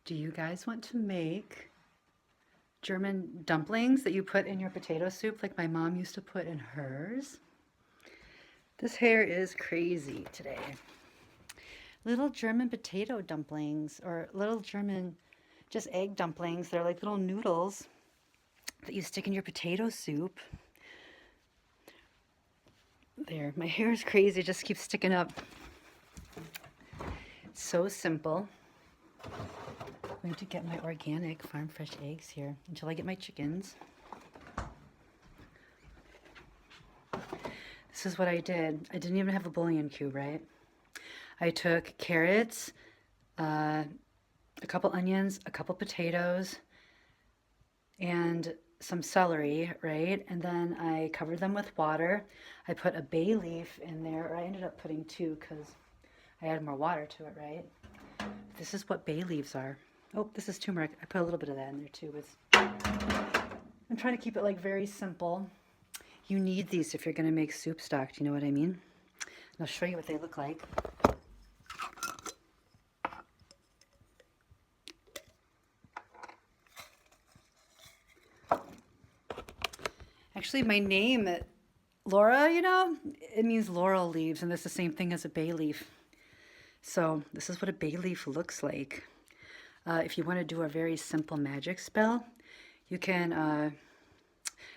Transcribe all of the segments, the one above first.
Do you guys want to make German dumplings that you put in your potato soup like my mom used to put in hers? This hair is crazy today. Little German potato dumplings or little German just egg dumplings. They're like little noodles that you stick in your potato soup. There, my hair is crazy, it just keeps sticking up. It's so simple. I'm going to get my organic farm fresh eggs here until I get my chickens. This is what I did. I didn't even have a bouillon cube, right? I took carrots, a couple onions, a couple potatoes, and some celery, right? And then I covered them with water. I put a bay leaf in there, or I ended up putting two because I added more water to it, right? This is what bay leaves are. Oh, this is turmeric. I put a little bit of that in there too. I'm trying to keep it like very simple. You need these if you're going to make soup stock. Do you know what I mean? And I'll show you what they look like. Actually, my name, Laura, it means laurel leaves, and that's the same thing as a bay leaf. So this is what a bay leaf looks like. If you want to do a very simple magic spell, you can,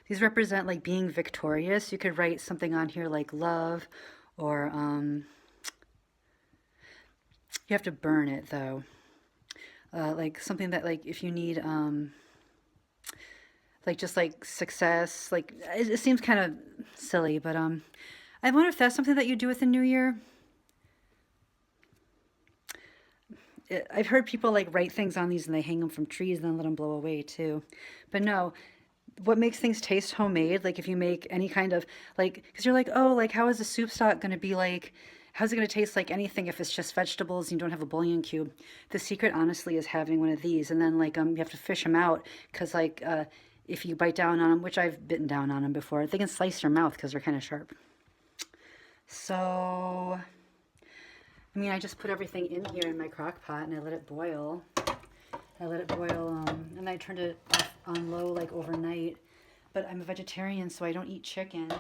these represent like being victorious. You could write something on here like love, or you have to burn it though. Like something that like if you need, like just like success, like it seems kind of silly, but I wonder if that's something that you do with the new year. I've heard people like write things on these and they hang them from trees and then let them blow away too. But no, what makes things taste homemade, like if you make any kind of like, because you're like, oh, like how is the soup stock going to be like, how's it going to taste like anything if it's just vegetables and you don't have a bouillon cube? The secret, honestly, is having one of these. And then like you have to fish them out because like if you bite down on them, which I've bitten down on them before, they can slice your mouth because they're kind of sharp. So I mean, I just put everything in here in my crock pot and I let it boil. And I turned it off on low like overnight. But I'm a vegetarian, so I don't eat chicken.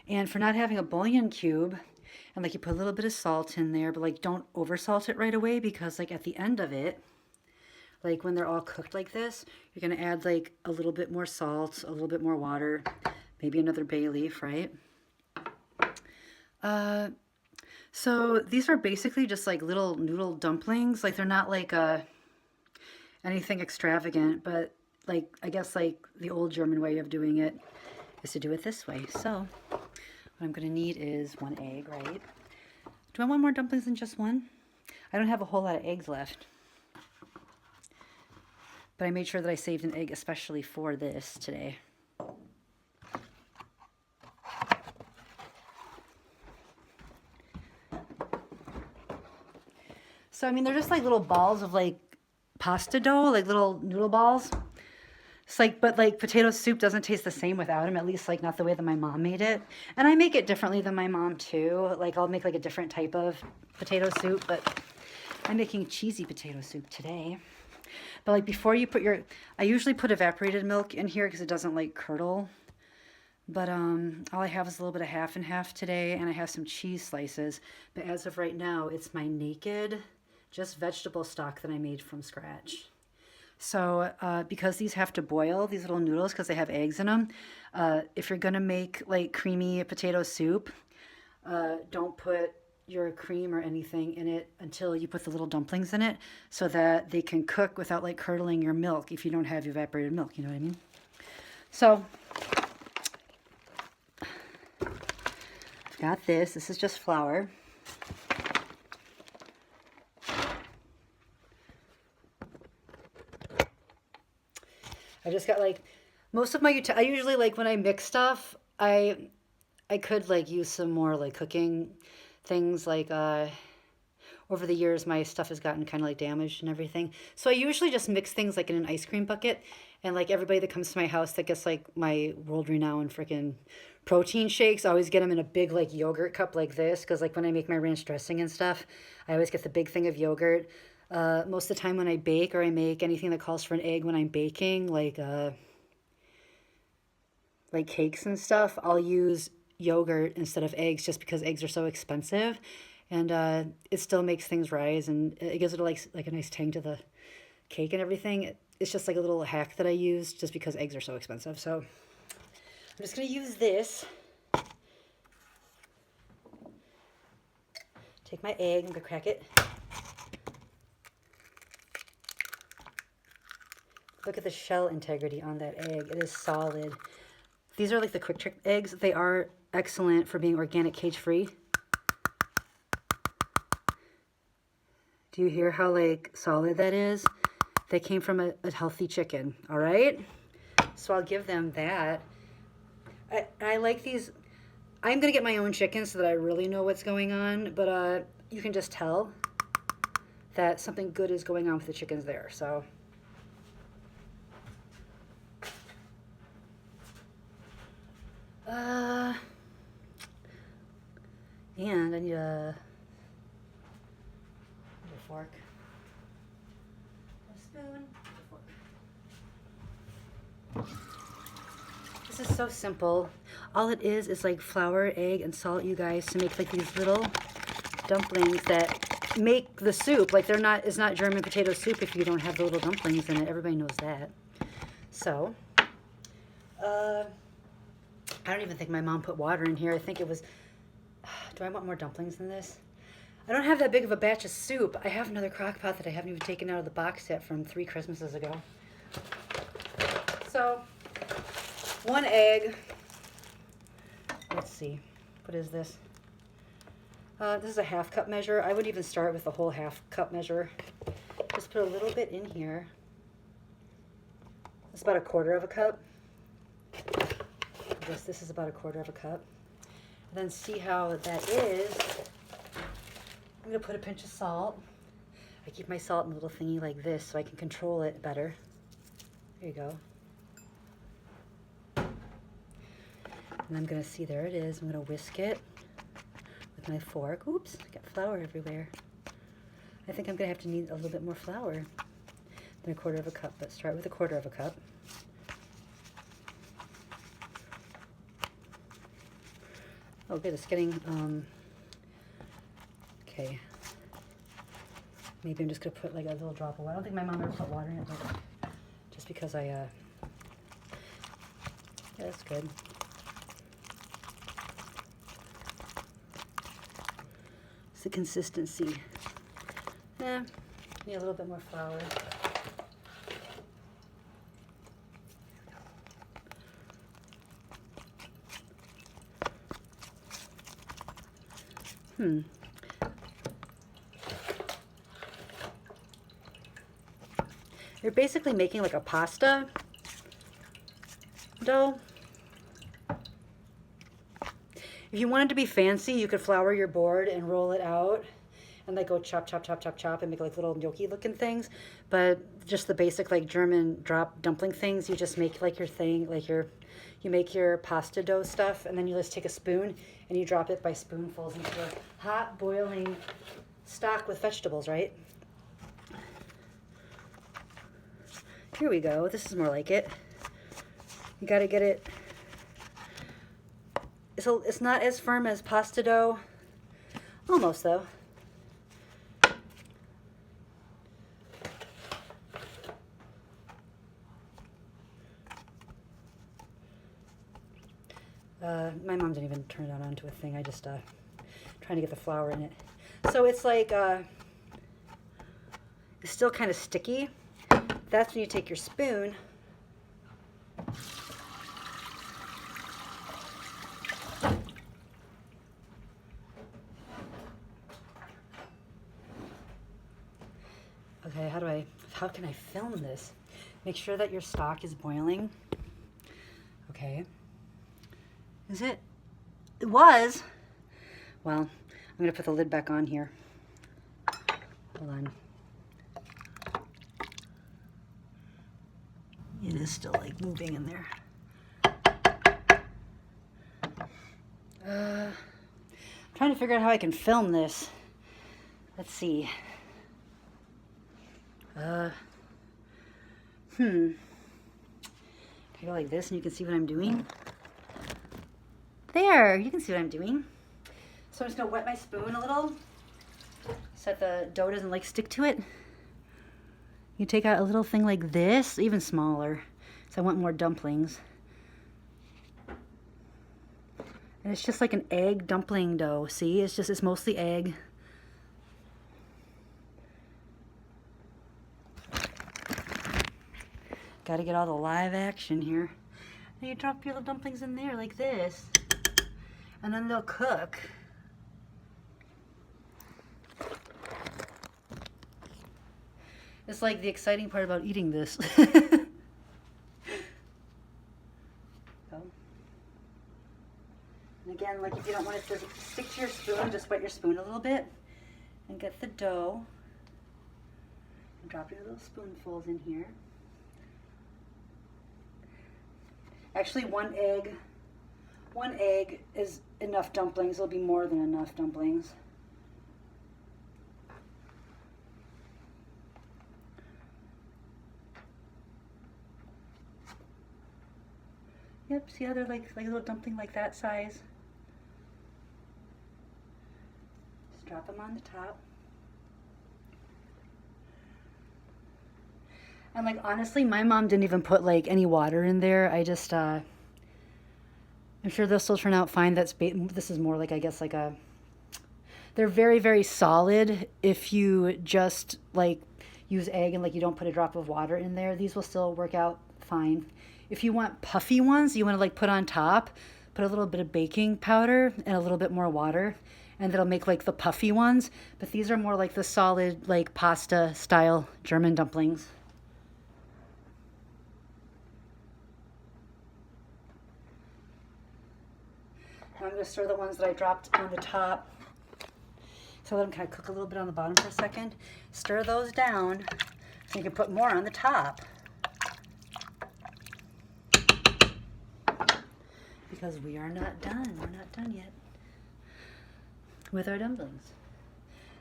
And for not having a bouillon cube, and like you put a little bit of salt in there, but like don't over salt it right away because like at the end of it, like when they're all cooked like this, you're gonna add like a little bit more salt, a little bit more water, maybe another bay leaf, right? So these are basically just like little noodle dumplings. Like they're not like anything extravagant, but like I guess like the old German way of doing it is to do it this way. So what I'm gonna need is one egg, right? Do I want more dumplings than just one? I don't have a whole lot of eggs left. But I made sure that I saved an egg especially for this today. So, I mean, they're just like little balls of like pasta dough, like little noodle balls. It's like, but like potato soup doesn't taste the same without them, at least like not the way that my mom made it. And I make it differently than my mom too. Like I'll make like a different type of potato soup, but I'm making cheesy potato soup today. But like before you put I usually put evaporated milk in here because it doesn't like curdle. But all I have is a little bit of half and half today, and I have some cheese slices. But as of right now, it's my naked just vegetable stock that I made from scratch. So because these have to boil, these little noodles, because they have eggs in them, if you're gonna make like creamy potato soup, don't put your cream or anything in it until you put the little dumplings in it so that they can cook without like curdling your milk if you don't have evaporated milk, you know what I mean? So I've got this. This is just flour. I just got like most of my I usually like when I mix stuff, I could like use some more like cooking things like over the years my stuff has gotten kind of like damaged and everything. So I usually just mix things like in an ice cream bucket, and like everybody that comes to my house that gets like my world renowned freaking protein shakes, I always get them in a big like yogurt cup like this because like when I make my ranch dressing and stuff, I always get the big thing of yogurt. Most of the time when I bake or I make anything that calls for an egg when I'm baking, like cakes and stuff, I'll use yogurt instead of eggs just because eggs are so expensive, and it still makes things rise and it gives it like a nice tang to the cake and everything. It's just like a little hack that I use just because eggs are so expensive. So I'm just gonna use this. Take my egg, I'm gonna crack it. Look at the shell integrity on that egg. It is solid. These are like the Quick Trip eggs. They are excellent for being organic, cage-free. Do you hear how like solid that is? They came from a healthy chicken, all right? So I'll give them that. I like these. I'm gonna get my own chicken so that I really know what's going on, but you can just tell that something good is going on with the chickens there, so. And I need a fork, a spoon, a fork. This is so simple. All it is like flour, egg, and salt, you guys, to make like these little dumplings that make the soup. Like it's not German potato soup if you don't have the little dumplings in it. Everybody knows that. So, I don't even think my mom put water in here. I think it was, do I want more dumplings than this? I don't have that big of a batch of soup. I have another crock pot that I haven't even taken out of the box yet from 3 Christmases ago. So, 1 egg. Let's see, what is this? This is a 1/2 cup measure. I would even start with the whole 1/2 cup measure. Just put a little bit in here. It's about 1/4 cup. This is about 1/4 cup. And then see how that is. I'm gonna put a pinch of salt. I keep my salt in a little thingy like this so I can control it better. There you go. And I'm gonna see, there it is. I'm gonna whisk it with my fork. Oops, I got flour everywhere. I think I'm gonna have to need a little bit more flour than 1/4 cup, but start with 1/4 cup. Oh good, it's getting, okay. Maybe I'm just gonna put like a little drop of water. I don't think my mom ever put water in it, but just because yeah, that's good. It's the consistency. Need a little bit more flour. You're basically making like a pasta dough. If you wanted to be fancy, you could flour your board and roll it out and like go chop, chop, chop, chop, chop and make like little gnocchi looking things. But just the basic like German drop dumpling things, you just make like your thing, like you make your pasta dough stuff, and then you just take a spoon and you drop it by spoonfuls into a hot boiling stock with vegetables, right? Here we go. This is more like it. You gotta get it. It's not as firm as pasta dough. Almost though. My mom didn't even turn that onto a thing. I just trying to get the flour in it. So it's like it's still kind of sticky. That's when you take your spoon okay, how can I film this? Make sure that your stock is boiling. Okay. Is it? It was. Well, I'm gonna put the lid back on here. Hold on. It is still like moving in there. I'm trying to figure out how I can film this. Let's see. Uh, hmm. I go like this and you can see what I'm doing. There, you can see what I'm doing. So I'm just gonna wet my spoon a little so that the dough doesn't like stick to it. You take out a little thing like this, even smaller. So I want more dumplings. And it's just like an egg dumpling dough. See, it's mostly egg. Gotta get all the live action here. And you drop your little dumplings in there like this. And then they'll cook. It's like the exciting part about eating this. And again, like if you don't want it to stick to your spoon, just wet your spoon a little bit and get the dough. And drop your little spoonfuls in here. Actually, one egg is enough dumplings. It'll be more than enough dumplings. Yep, see how they're like a little dumpling like that size? Just drop them on the top. And like honestly, my mom didn't even put like any water in there. I just, I'm sure they'll still turn out fine. This is more like, I guess like they're very, very solid if you just like use egg and like you don't put a drop of water in there. These will still work out fine. If you want puffy ones, you want to like put on top, put a little bit of baking powder and a little bit more water, and that'll make like the puffy ones. But these are more like the solid like pasta style German dumplings. Now I'm going to stir the ones that I dropped on the top. So let them kind of cook a little bit on the bottom for a second. Stir those down so you can put more on the top. Because we are not done. We're not done yet with our dumplings.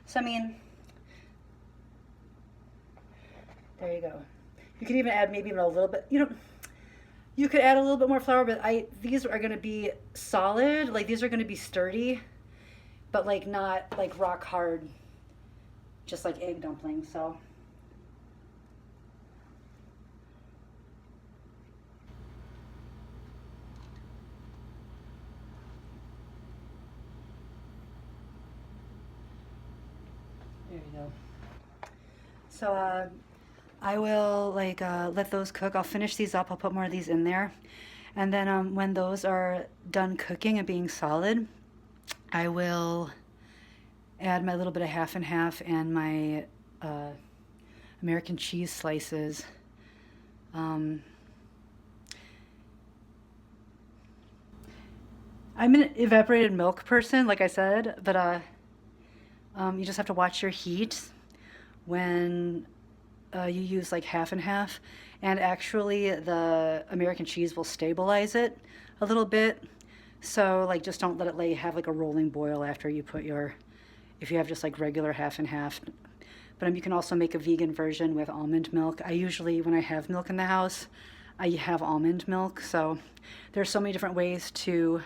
So I mean, there you go. You could even add maybe even a little bit, you could add a little bit more flour, but these are going to be solid. Like these are going to be sturdy, but like not like rock hard, just like egg dumplings. So there you go. So I will like let those cook. I'll finish these up. I'll put more of these in there. And then when those are done cooking and being solid, I will add my little bit of half and half and my American cheese slices. I'm an evaporated milk person, like I said, but you just have to watch your heat when you use like half and half, and actually the American cheese will stabilize it a little bit. So like just don't let it have like a rolling boil after you put if you have just like regular half and half. But you can also make a vegan version with almond milk. I usually, when I have milk in the house, I have almond milk. So there's so many different ways to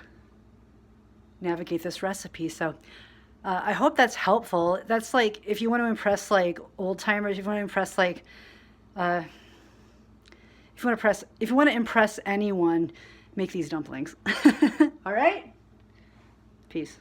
navigate this recipe. So I hope that's helpful. That's like, if you want to impress like old timers, if you want to impress like, if you want to impress anyone, make these dumplings. All right? Peace.